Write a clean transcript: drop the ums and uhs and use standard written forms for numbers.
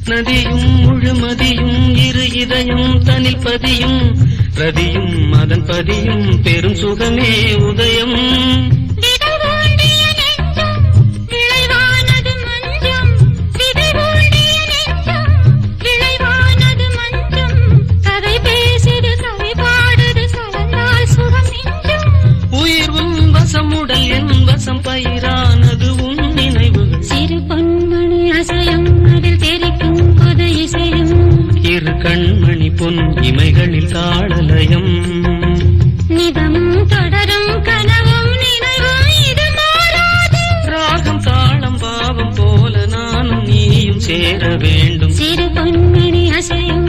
நதியும் முழுமதியும் இரு இதயம் தனில் பதியும் ரதியும் அதன் பதியும் பெரும் சுகமே உதயம். உடல் என் வசம் பயிரானது உன் நினைவுகள். சிறு பொன்மணி அசையும் அதில் தெரிக்கும் புது இசையும். இரு கண்மணி பொன் இமைகளில் தாளலயம். நிதம் தொடரும் கனவும் நினைவும் இது மாறாது. ராகம் தாளம் பாவம் போல நானும் நீயும் சேர வேண்டும். சிறு பொன்மணி அசையும்